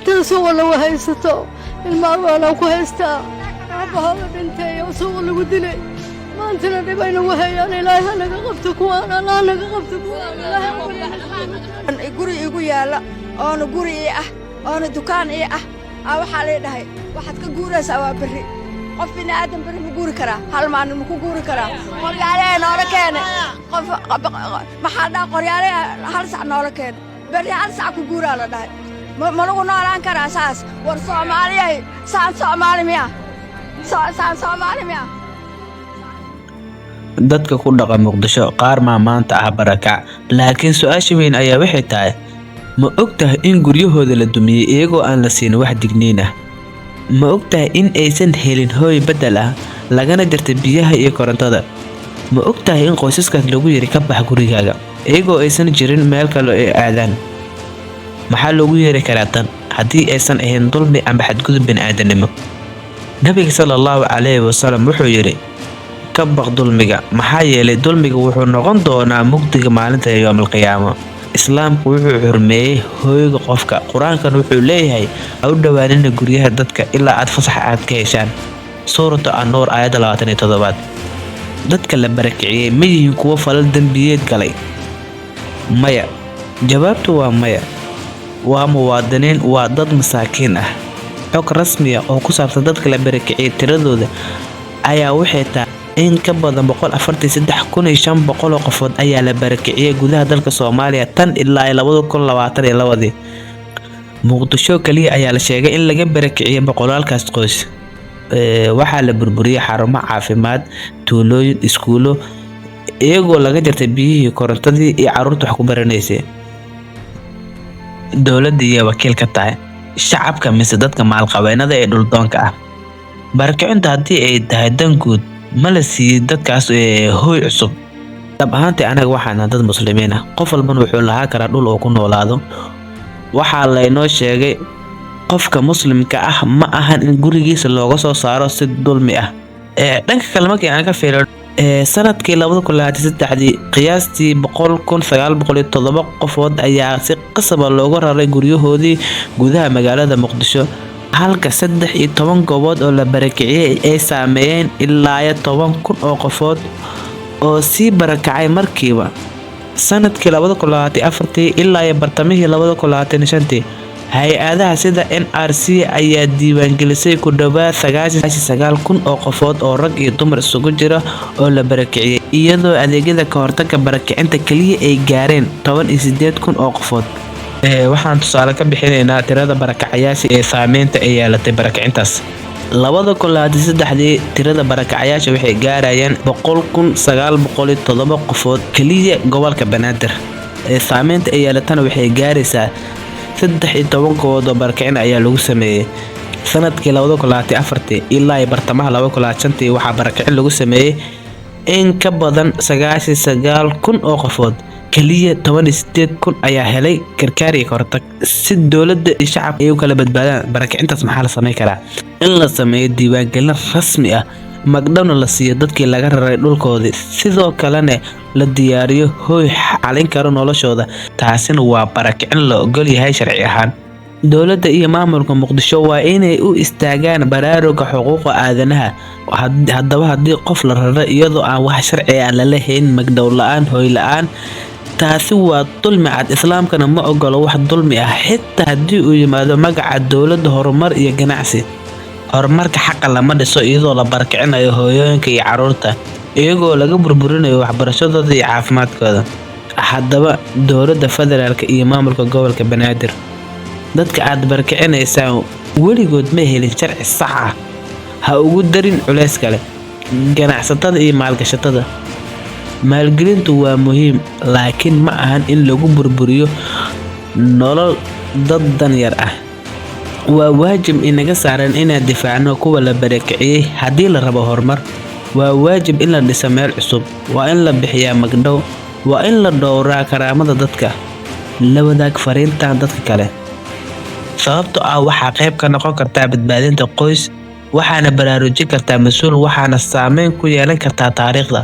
سوق لو هيستو الماما لو كهستا أبا هذا بنتي وسوق اللي ودلي ما أنت اللي بين وهي أنا لا أنا قبتك وأنا لا أنا قبتك وأنا guri igu yaala oo guri oo dukaan أو حالي ده واحد كجورس أو بري قف بني آدم بري مجوري كرا هل ما إنه مجوري كرا قريالي نورا كان قف محدا قريالي هل ساعة نورا كان بري هل ساعة كجوري على ده ما نقول نوران كرا أساس ورسوا مالي سان مالي ميا سان مالي ميا dadka ku dhaqan Muqdisho qaar ma maanta ah barakac laakiin su'aasha weyn ayaa waxay tahay ma ogtahay in guryahooda la dumiyay iyagoo aan la siin wax digniin ah ma ogtahay in aysan helin hooy bedel ah lagana jartay biyaha iyo korontada ma ogtahay in qoysaskaas lagu yiri ka bax gurigaaga iyagoo aysan jirin meel kale oo aadaan maxaa lagu yiri karaa tan haddii aysan ahayn dulmi ama xadgudub bini'aadanimo nabiga sallallahu alayhi wasallam wuxuu yiri كبق ظلمك محايا لظلمك وحو نقون دونا مقدق مالنتا يوم القيامة إسلام وحو حرميه هويق قفك قرآن كان وحو ليهي أو دوانين قريها دادك إلا عاد فصح عاد كيشان سورة النور آيات اللواتني تضبات دادك اللي بركعيه ميهن كوا فلال دنبيات قلي ميا جوابته وميا ومواطنين وضد مساكين حق رسمية أو كسابة دادك اللي بركعيه تردو ده أيا وحيتا in ka badan 143,500 oo qofood ayaa la barakiciyay gudaha dalka Soomaaliya tan ilaa 2022 Muqdisho kaliya ayaa la sheegay in laga barakiciyay boqolaalkaas qoys waxaa la burburiyay xarumo caafimaad tuulooyin iskuulo iyagoo laga jartay biyihii korontadii iyo carruurta wax ku baranaysay dawladda iyo wakiilka tahay shacabka mise dadka maalqabeennada ee dhuldoonka ah barakicinta haddii ay tahay dan guud ma la siiyay dadkaas hooy cusub dab ahaantii anaga waxaan dad muslimiin ah qof walban wuxuu lahaa karaa dhul oo ku noolaado waxaa la inoo sheegay qofka muslimka ah ma ahan in gurigiisa looga soo saaro si dulmi ah dhanka kale markii aan ka fiiriyo sanadkii 2023 qiyaastii 100,907 qofood ayaa si qasab ah looga raray guryahoodii gudaha magaalada Muqdisho halka 13 goobood oo la barakiciyay ay saameeyeen ilaa 10,000 oo qofood oo si barakacay markiiba sanadkii 2024 ilaa bartamihii 2025 hay-adaha sida NRC ayaa diiwaangelisay ku dhawaad 99,000 oo qofood oo rag iyo dumar isugu jira oo la barakiciyay iyadoo adeegyada ka hortagga barakicinta kaliya ay gaareen 18,000 oo qofood waxaan tusaale ka bixinaynaa tirada barakacayaasha ee saameynta ay yeelatay barakicintaas 2023 tirada barakacayaasha waxay gaarayaan 100,907 qofood kaliya gobolka Banaadir saameynta ay yeelatana waxay gaaraysaa 13 goobood oo barakicin ayaa lagu sameeyay sanadkii 2024 ilaa bartamaha 2025 waxaa barakicin lagu sameeyay in ka badan 99,000 oo qofood kaliya 18,000 ayaa helay karkaari kortag si dawladda iyo shacabka ay u kala badbaadaan barakicintaas maxaa la sameyn karaa in la sameeyo diiwaangelin rasmi ah magdhowna la siiyo dadkii laga raray dhulkoodii sidoo kalena la diyaariyo hooy xalin karo noloshooda taasina waa barakicin la ogol yahay sharci ahaan dawladda iyo maamulka Muqdisho waa inay u istaagaan baraaruga xuquuqda aadanaha haddaba haddii qof la raray iyadoo aan wax sharci ah la lahayn magdhow la'aan hooy la'aan taasi waa dulmi cad islaamkana ma ogolo wax dulmi ah xitaa haddii uu yimaado magaca dawladda horumar iyo ganacsi horumarka xaqa lama dhiso iyadoo la barakicinayo hooyooyinka iyo carruurta iyagoo laga burburinayo waxbarashadooda iyo caafimaadkooda haddaba dawladda federaalka iyo maamulka gobolka Banaadir dadka aad barakicinaysaa weligood ma helin sharci sax ah ha ugu darin culays kale ganacsatada iyo maalgashatada maalgelintu waa muhiim laakiin ma ahan in lagu burburiyo nolol dad dan yar ah waa waajib inaga saaran inaan difaacno kuwa la barakiciyay haddii la rabo horumar waa waajib in la dhiso meel cusub waa in la bixiyaa magdhow waa in la dhowraa karaamada dadka la wadaag fariintan dadka kale sababtoo ah waxaa qayb ka noqon kartaa badbaadinta qoys waxaana baraarujin kartaa mas'uul waxaana saameyn ku yeelan kartaa taariikhda